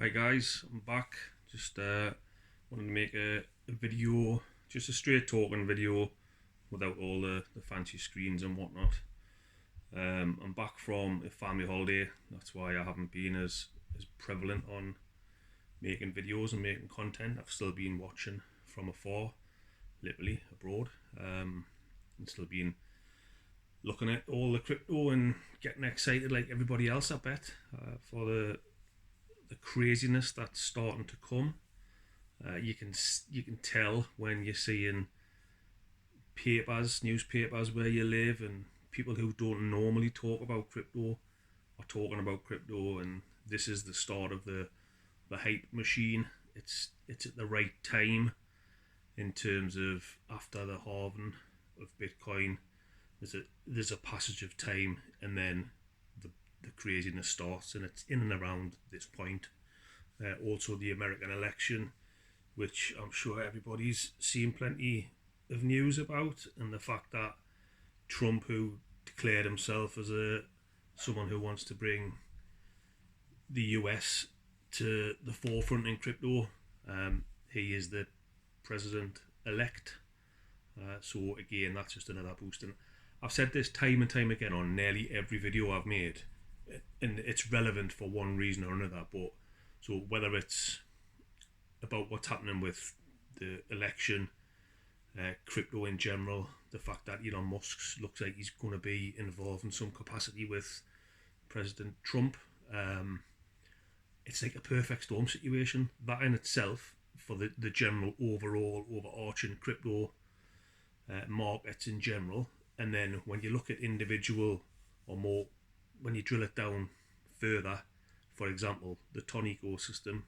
Hi guys, I'm back. Just wanted to make a video, just a straight talking video without all the fancy screens and whatnot. I'm back from a family holiday. That's why I haven't been as prevalent on making videos and making content. I've still been watching from afar, literally abroad, and still been looking at all the crypto and getting excited like everybody else, I bet, for the craziness that's starting to come. You can tell when you're seeing newspapers where you live, and people who don't normally talk about crypto are talking about crypto, and this is the start of the hype machine. It's at the right time in terms of after the halving of Bitcoin. There's a passage of time, and then the craziness starts, and it's in and around this point. Also the American election, which I'm sure everybody's seen plenty of news about, and the fact that Trump, who declared himself as someone who wants to bring the US to the forefront in crypto, he is the president-elect. So again, that's just another boost. And I've said this time and time again on nearly every video I've made, and it's relevant for one reason or another. But so whether it's about what's happening with the election, crypto in general, the fact that Elon Musk looks like he's going to be involved in some capacity with President Trump, it's like a perfect storm situation. That in itself, for the general overall overarching crypto markets in general. And then when you look at individual, or more, when you drill it down further, for example, the Ton ecosystem,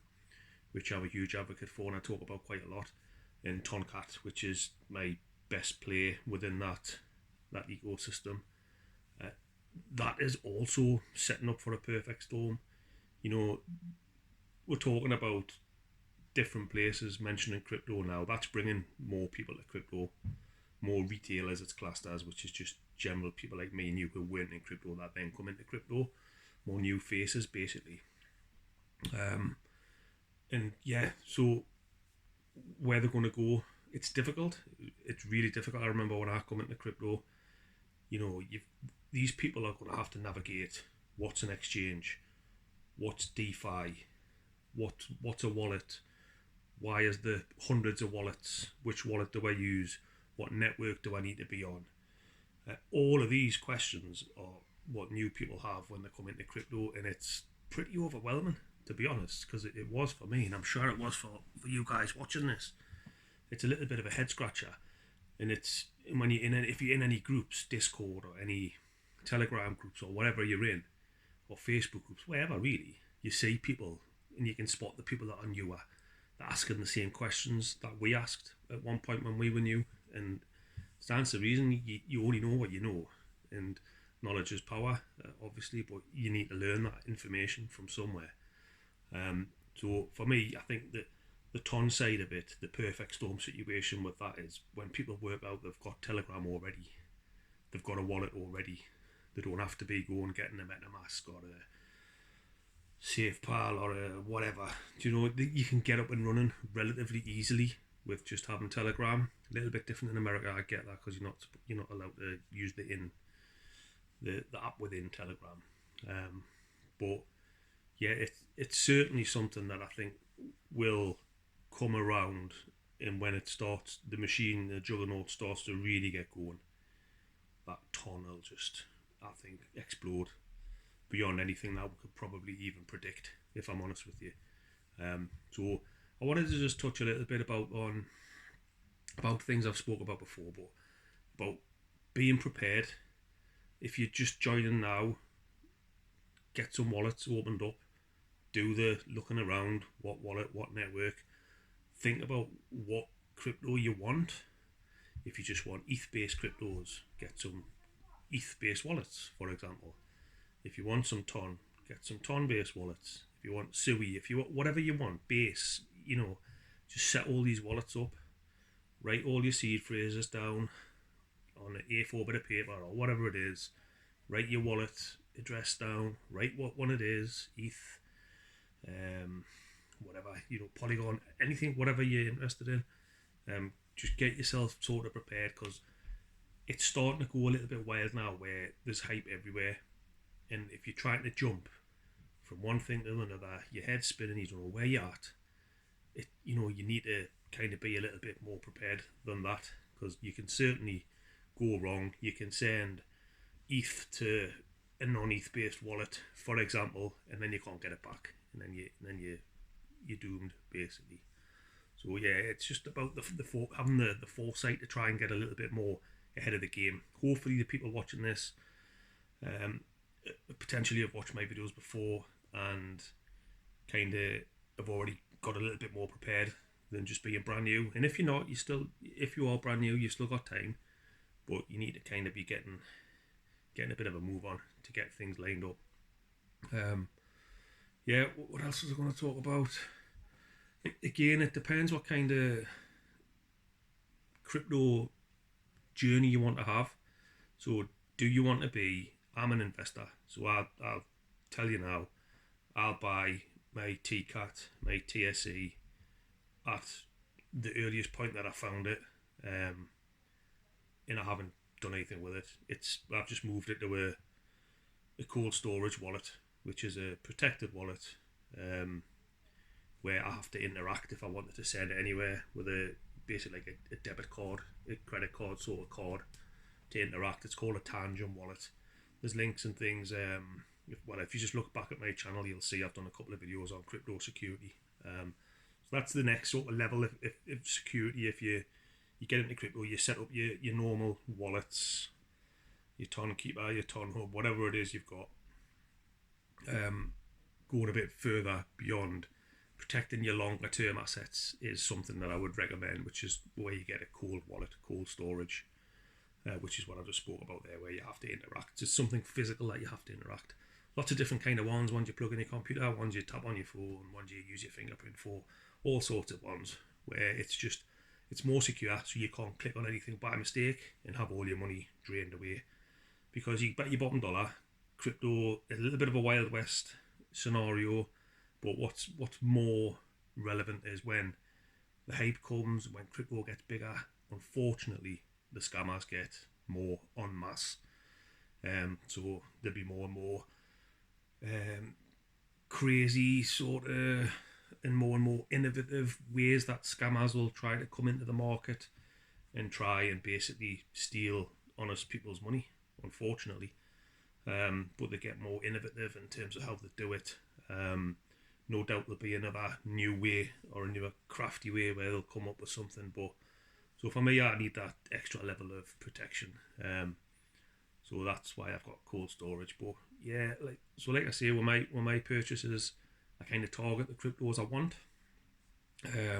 which I'm a huge advocate for and I talk about quite a lot, and Tonkat, which is my best play within that ecosystem, that is also setting up for a perfect storm. You know, we're talking about different places mentioning crypto now. That's bringing more people to crypto, more retail as it's classed as, which is just general people like me and you who weren't in crypto that then come into crypto, more new faces basically. And yeah, so where they're going to go, it's difficult. It's really difficult. I remember when I come into crypto, these people are going to have to navigate what's an exchange, what's DeFi, what's a wallet, why is there hundreds of wallets, which wallet do I use, what network do I need to be on. All of these questions are what new people have when they come into crypto, and it's pretty overwhelming, to be honest, because it was for me, and I'm sure it was for you guys watching this. It's a little bit of a head scratcher, and it's when if you're in any groups, Discord or any Telegram groups or whatever you're in, or Facebook groups, wherever really, you see people and you can spot the people that are newer, that are asking the same questions that we asked at one point when we were new, and stands to reason. You only know what you know, and knowledge is power, obviously, but you need to learn that information from somewhere. So for me, I think that the Ton side of it, the perfect storm situation with that is when people work out they've got Telegram already, they've got a wallet already, they don't have to be going getting a MetaMask or a SafePal or a whatever. You can get up and running relatively easily with just having Telegram. A little bit different in America, I get that, because you're not allowed to use the app within Telegram. But yeah, it's certainly something that I think will come around, and when it starts, the machine, the juggernaut starts to really get going, that Ton will just, I think, explode beyond anything that we could probably even predict, if I'm honest with you. So I wanted to just touch a little bit about things I've spoke about before, but about being prepared. If you're just joining now, get some wallets opened up, do the looking around, what wallet, what network, think about what crypto you want. If you just want ETH-based cryptos, get some ETH-based wallets, for example. If you want some Ton, get some Ton-based wallets. If you want Sui, if you want whatever you want, base, just set all these wallets up, write all your seed phrases down on an A4 bit of paper or whatever it is, write your wallet address down, write what one it is, ETH, Polygon, anything, whatever you're interested in. Just get yourself sort of prepared, because it's starting to go a little bit wild now, where there's hype everywhere, and if you're trying to jump from one thing to another, your head's spinning, you don't know where you're at. You need to kind of be a little bit more prepared than that, because you can certainly go wrong. You can send ETH to a non-ETH based wallet, for example, and then you can't get it back, and then you're doomed basically. So yeah, it's just about having the foresight to try and get a little bit more ahead of the game. Hopefully, the people watching this potentially have watched my videos before and kind of have already got a little bit more prepared than just being brand new. And if you're not, if you are brand new, you've still got time, but you need to kind of be getting a bit of a move on to get things lined up. Yeah, what else was I going to talk about? Again, it depends what kind of crypto journey you want to have. So, do you want to be? I'm an investor, so I'll tell you now. I'll buy my TCAT, my TSE at the earliest point that I found it, and I haven't done anything with it. I've just moved it to a cold storage wallet, which is a protected wallet, where I have to interact if I wanted to send it anywhere with basically like a debit card, a credit card sort of card to interact. It's called a Tangent wallet. There's links and things. If you just look back at my channel, you'll see I've done a couple of videos on crypto security. So that's the next sort of level of security. If you get into crypto, you set up your normal wallets, your Ton Keeper, your Ton Hub, whatever it is you've got. Going a bit further beyond protecting your longer term assets is something that I would recommend, which is where you get a cold wallet, cold storage, which is what I just spoke about there, where you have to interact. It's something physical that you have to interact. Lots of different kind of ones you plug in your computer, ones you tap on your phone, ones you use your fingerprint for, all sorts of ones where it's more secure, so you can't click on anything by mistake and have all your money drained away. Because you bet your bottom dollar, crypto is a little bit of a Wild West scenario, but what's more relevant is when the hype comes, when crypto gets bigger, unfortunately the scammers get more en masse. So there'll be more and more crazy sort of and more innovative ways that scammers will try to come into the market and try and basically steal honest people's money, unfortunately. But they get more innovative in terms of how they do it. No doubt there'll be another new way or a newer crafty way where they'll come up with something. But so for me, I need that extra level of protection. So that's why I've got cold storage. But yeah, like I say, with my purchases, I kind of target the cryptos I want. I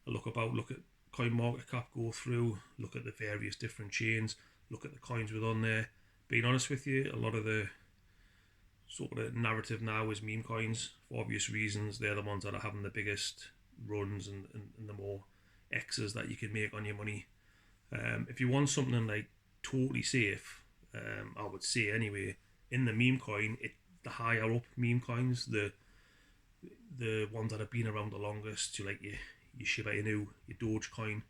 look at CoinMarketCap, go through, look at the various different chains, look at the coins within there. Being honest with you, a lot of the sort of narrative now is meme coins for obvious reasons. They're the ones that are having the biggest runs and the more X's that you can make on your money. If you want something like totally safe, I would say anyway, in the meme coin, the higher up meme coins, the ones that have been around the longest, so like your Shiba Inu, your Dogecoin,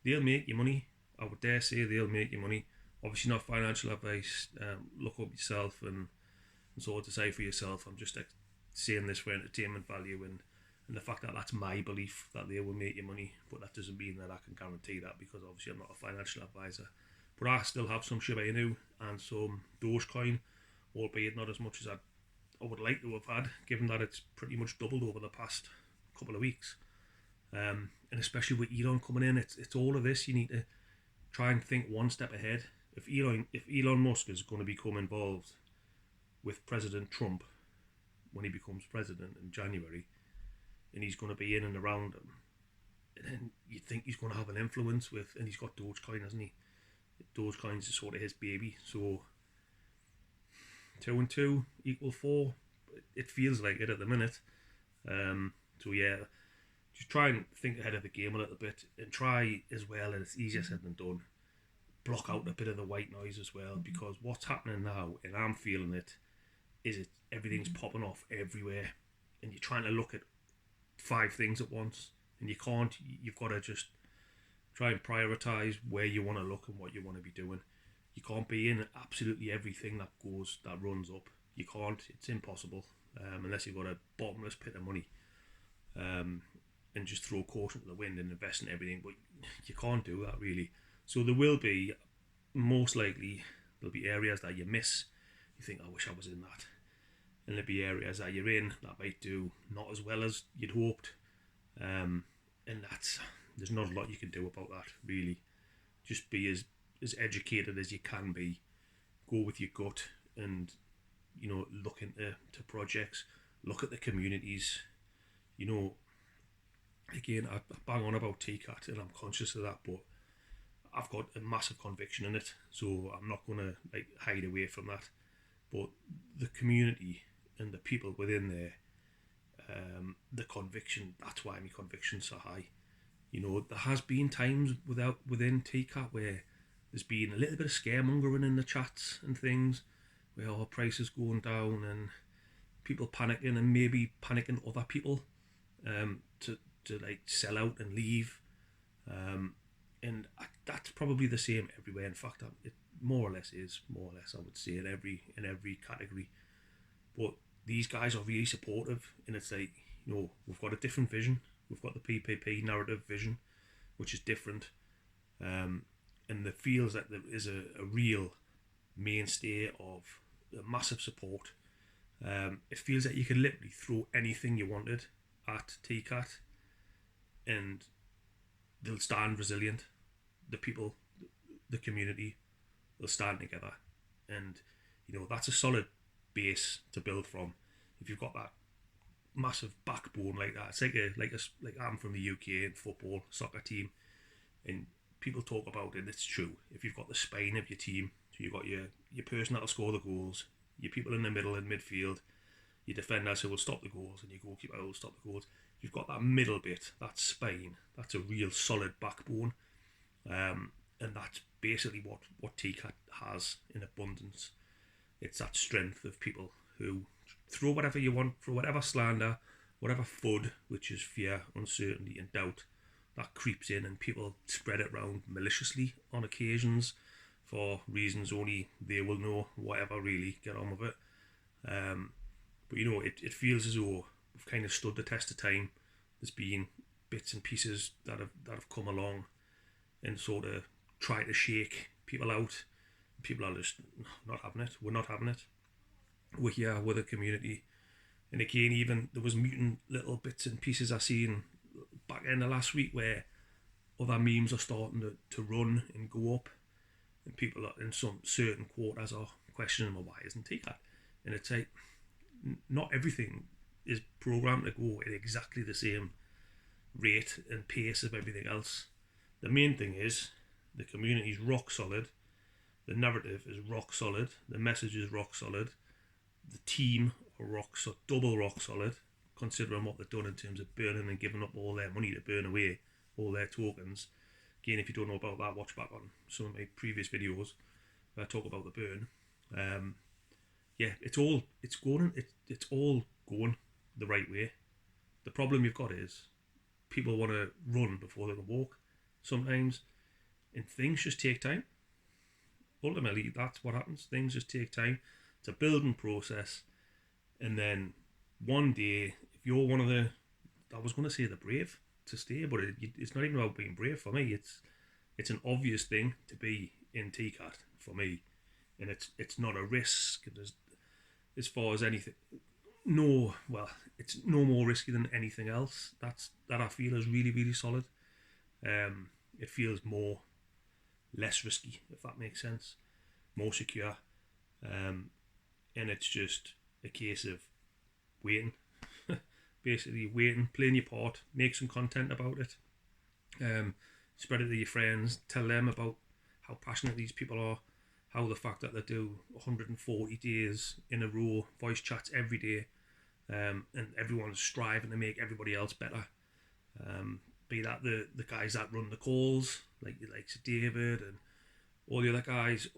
they'll make you money. I would dare say they'll make you money. Obviously not financial advice. Look up yourself and sort of decide for yourself. I'm just saying this for entertainment value and the fact that that's my belief that they will make you money, but that doesn't mean that I can guarantee that, because obviously I'm not a financial advisor. But I still have some Shiba Inu and some Dogecoin, albeit not as much as I would like to have had, given that it's pretty much doubled over the past couple of weeks. And especially with Elon coming in, it's all of this. You need to try and think one step ahead. If Elon Musk is going to become involved with President Trump when he becomes president in January, and he's going to be in and around him, and then you'd think he's going to have an influence with, and he's got Dogecoin, hasn't he? Dogecoin's is sort of his baby, so 2 and 2 equal 4. It feels like it at the minute. So yeah, just try and think ahead of the game a little bit, and try as well, and it's easier said than done, block out a bit of the white noise as well, because what's happening now, and I'm feeling it, is everything's popping off everywhere, and you're trying to look at 5 things at once, and you can't. You've got to just try and prioritize where you want to look and what you want to be doing. You can't be in absolutely everything that runs up. You can't. It's impossible, unless you've got a bottomless pit of money, and just throw caution to the wind and invest in everything. But you can't do that really. So there will be, most likely, there'll be areas that you miss. You think, I wish I was in that. And there'll be areas that you're in that might do not as well as you'd hoped. And there's not a lot you can do about that, really. Just be as educated as you can be. Go with your gut and, look into projects. Look at the communities. Again, I bang on about TCAT and I'm conscious of that, but I've got a massive conviction in it, so I'm not going to hide away from that. But the community and the people within there, the conviction, that's why my conviction's so high. There has been times within TCAT where there's been a little bit of scaremongering in the chats and things, where our prices going down and people panicking and maybe panicking other people to sell out and leave. And that's probably the same everywhere. In fact, it more or less, I would say, in every category. But these guys are really supportive, and it's we've got a different vision. We've got the PPP narrative vision, which is different, and it feels that there is a real mainstay of massive support. It feels that you can literally throw anything you wanted at TCAT, and they'll stand resilient. The people, the community, they'll stand together, and that's a solid base to build from. If you've got that massive backbone like that, it's like I'm from the UK in football, soccer team, and people talk about it. It's true. If you've got the spine of your team, so you've got your person that'll score the goals, your people in the middle and midfield, your defenders who will stop the goals, and your goalkeeper who will stop the goals. You've got that middle bit, that spine. That's a real solid backbone, and that's basically what TCAT has in abundance. It's that strength of people who throw whatever you want, throw whatever slander, whatever FUD, which is fear, uncertainty, and doubt, that creeps in, and people spread it around maliciously on occasions for reasons only they will know. Whatever, really, get on with it. But it feels as though we've kind of stood the test of time. There's been bits and pieces that have come along and sort of try to shake people out. People are just not having it. We're not having it. We're here with a community. And again, even there was mutant little bits and pieces I seen back in the last week where other memes are starting to run and go up, and people are in some certain quarters are questioning, well, why isn't TCAT? And it's like, not everything is programmed to go at exactly the same rate and pace of everything else. The main thing is the community is rock solid, the narrative is rock solid, the message is rock solid, the team are double rock solid, considering what they've done in terms of burning and giving up all their money to burn away all their tokens. Again, if you don't know about that, watch back on some of my previous videos where I talk about the burn. It's all going the right way. The problem you've got is people want to run before they can walk sometimes, and things just take time. Ultimately, that's what happens. Things just take time. It's a building process, and then one day, if you're one of I was going to say the brave to stay, but it's not even about being brave for me. It's an obvious thing to be in TCAT for me, and it's not a risk. As far as anything, it's no more risky than anything else. That I feel is really, really solid. It feels less risky, if that makes sense, more secure, and it's just a case of waiting. Basically waiting, playing your part, make some content about it, spread it to your friends, tell them about how passionate these people are, how the fact that they do 140 days in a row, voice chats every day, and everyone's striving to make everybody else better. Be that the guys that run the calls, like David and all the other guys.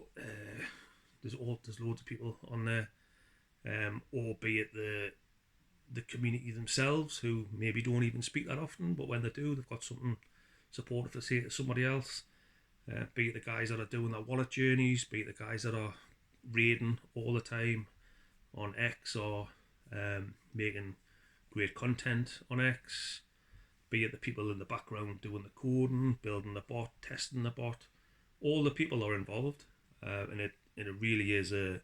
There's loads of people on there, or be it the the community themselves, who maybe don't even speak that often, but when they do, they've got something supportive to say to somebody else. Be it the guys that are doing their wallet journeys, be it the guys that are raiding all the time on X, or making great content on X, be it the people in the background doing the coding, building the bot, testing the bot. All the people are involved, and it really is a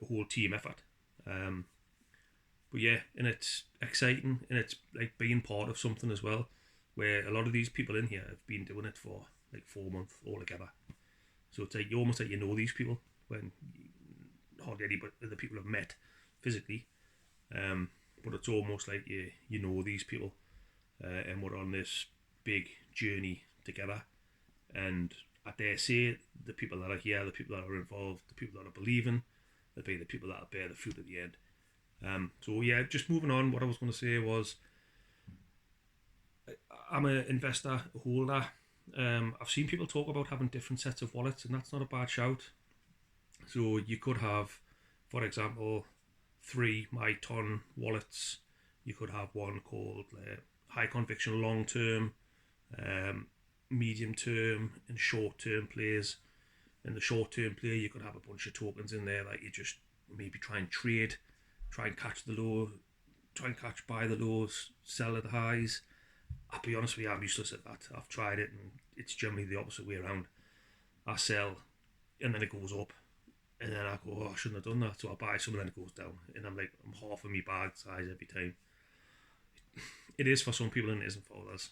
whole team effort. But yeah, and it's exciting, and it's like being part of something as well, where a lot of these people in here have been doing it for like 4 months altogether. So it's like, you almost like you know these people when hardly any but the people have met physically. But it's almost like you know these people, and we're on this big journey together. And I dare say the people that are here, the people that are involved, the people that are believing, they'll be the people that will bear the fruit at the end. So yeah, just moving on, what I was going to say was, I'm an investor, a holder. I've seen people talk about having different sets of wallets, and that's not a bad shout. So you could have, for example, 3 MyTon wallets. You could have one called high conviction long term, medium term, and short term plays. In the short term play, you could have a bunch of tokens in there that you just maybe try and trade, try and catch the low, try and catch buy the lows, sell at the highs. I'll be honest with you, I'm useless at that. I've tried it, and it's generally the opposite way around. I sell, and then it goes up, and then I go, oh, I shouldn't have done that. So I buy some, and then it goes down, and I'm half of my bag size every time. It is for some people, and it isn't for others.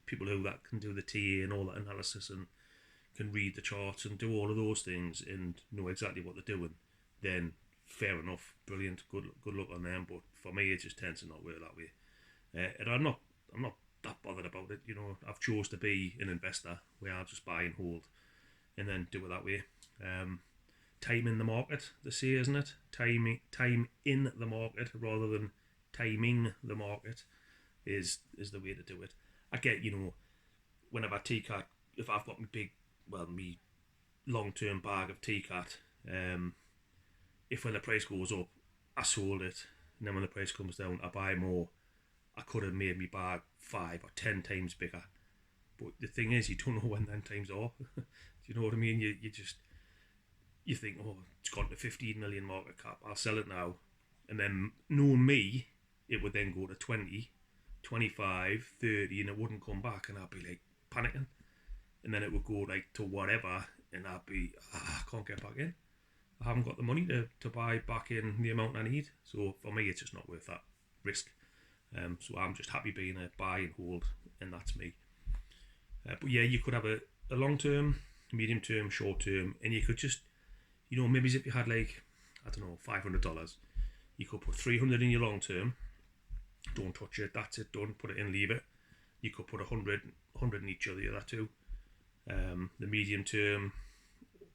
People who that can do the TA and all that analysis, and can read the charts and do all of those things and know exactly what they're doing, then fair enough, brilliant, good luck on them. But for me, it just tends to not work that way. And I'm not that bothered about it. You know, I've chose to be an investor where I'll just buy and hold, and then do it that way. Time in the market, they say, isn't it? Time in the market rather than timing the market is the way to do it. I get, you know, whenever TCAT, if I've got me long-term bag of TCAT, if when the price goes up, I sold it, and then when the price comes down, I buy more. I could have made me bag 5 or 10 times bigger. But the thing is, you don't know when them times are. Do you know what I mean? You think, oh, it's gone to 15 million market cap, I'll sell it now. And then, knowing me, it would then go to 20, 25, 30, and it wouldn't come back, and I'd be like panicking. And then it would go like to whatever, and I'd be, I can't get back in. I haven't got the money to buy back in the amount I need. So for me, it's just not worth that risk. So I'm just happy being a buy and hold, and that's me. But yeah, you could have a long term, medium term, short term, and you could just, you know, maybe if you had like, I don't know, $500, you could put 300 in your long term. Don't touch it. That's it. Don't put it in. Leave it. You could put 100 in each of the other two. The medium term,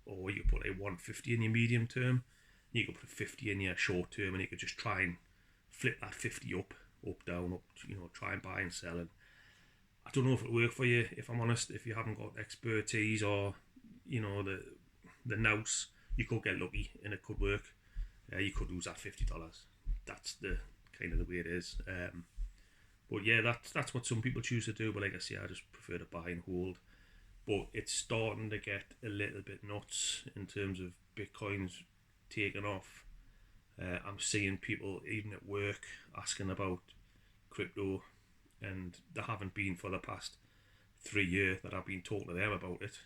or you could put a 150 in your medium term. You could put 50 in your short term, and you could just try and flip that 50 up, down, up. You know, try and buy and sell. And I don't know if it'll work for you. If I'm honest, if you haven't got expertise or, you know, the nous, you could get lucky and it could work. You could lose that $50. That's the kind of the way it is. But yeah, that's what some people choose to do. But like I say, I just prefer to buy and hold. But it's starting to get a little bit nuts in terms of Bitcoin's taking off. I'm seeing people even at work asking about crypto, and they haven't been for the past 3 years that I've been talking to them about it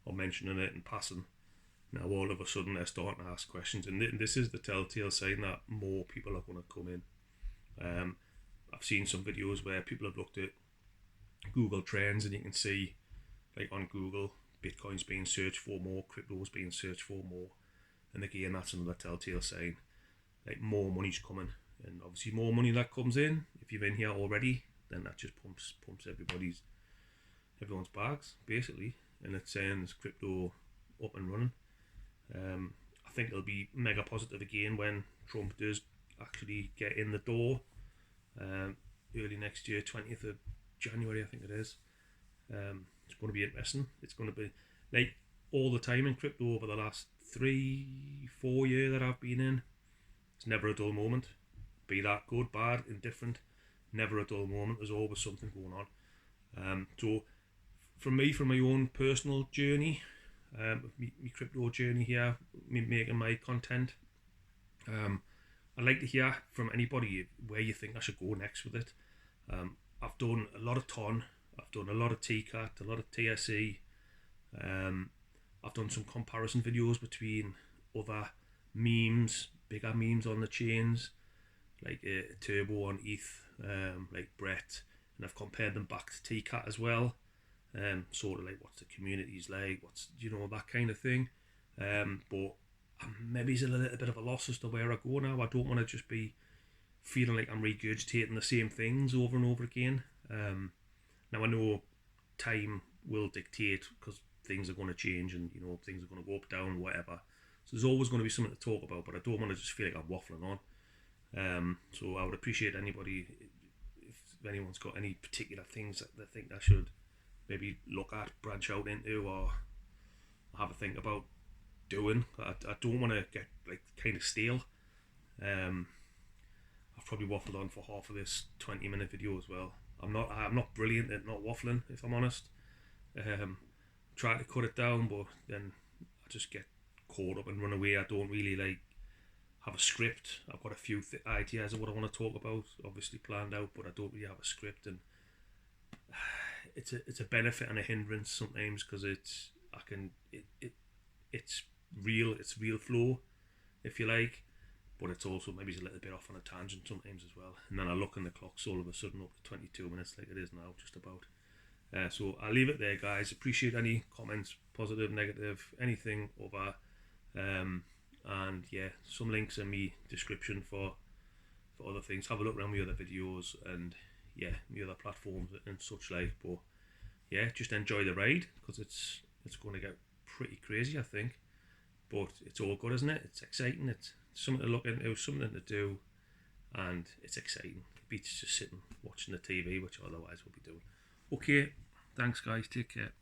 or mentioning it in passing. Now all of a sudden they're starting to ask questions, and this is the telltale sign that more people are going to come in. I've seen some videos where people have looked at Google Trends, and you can see, like on Google, Bitcoin's being searched for more, crypto's being searched for more, and again, that's another telltale sign. Like, more money's coming, and obviously more money that comes in, if you're in here already, then that just pumps everyone's bags basically, and it sends crypto up and running. I think it'll be mega positive again when Trump does actually get in the door, early next year, 20th of January I think it is. It's going to be interesting. It's going to be like all the time in crypto over the last 3-4 years that I've been in. It's never a dull moment. be that, good, bad, indifferent, never a dull moment. There's always something going on. So from my own personal journey, my crypto journey here, me making my content, I'd like to hear from anybody where you think I should go next with it. I've done a lot of TON, I've done a lot of TCAT, a lot of TSE. I've done some comparison videos between other memes, bigger memes on the chains, like Turbo on ETH, like Brett, and I've compared them back to TCAT as well. Sort of like what's the communities like, what's, that kind of thing. But maybe it's a little bit of a loss as to where I go now. I don't want to just be feeling like I'm regurgitating the same things over and over again. Now I know time will dictate because things are going to change and things are going to go up, down, whatever. So there's always going to be something to talk about, but I don't want to just feel like I'm waffling on. So I would appreciate anybody, if anyone's got any particular things that they think I should maybe look at, branch out into, or have a think about doing. I don't want to get like kind of stale. I've probably waffled on for half of this 20-minute video as well. I'm not brilliant at not waffling, if I'm honest. Try to cut it down, but then I just get caught up and run away. I don't really like have a script. I've got a few ideas of what I want to talk about, obviously planned out, but I don't really have a script, and it's a benefit and a hindrance sometimes because it's real flow, if you like, but it's also maybe a little bit off on a tangent sometimes as well. And then I look and the clock's all of a sudden up to 22 minutes like it is now, just about. So I'll leave it there, guys. Appreciate any comments, positive, negative, anything over. And yeah, some links in me description for other things. Have a look around my other videos and yeah, my other platforms and such like. But yeah, just enjoy the ride because it's going to get pretty crazy, I think. But it's all good, isn't it? It's exciting. It's something to look into, something to do, and it's exciting. It beats just sitting watching the TV, which otherwise we'll be doing. Okay, thanks guys. Take care.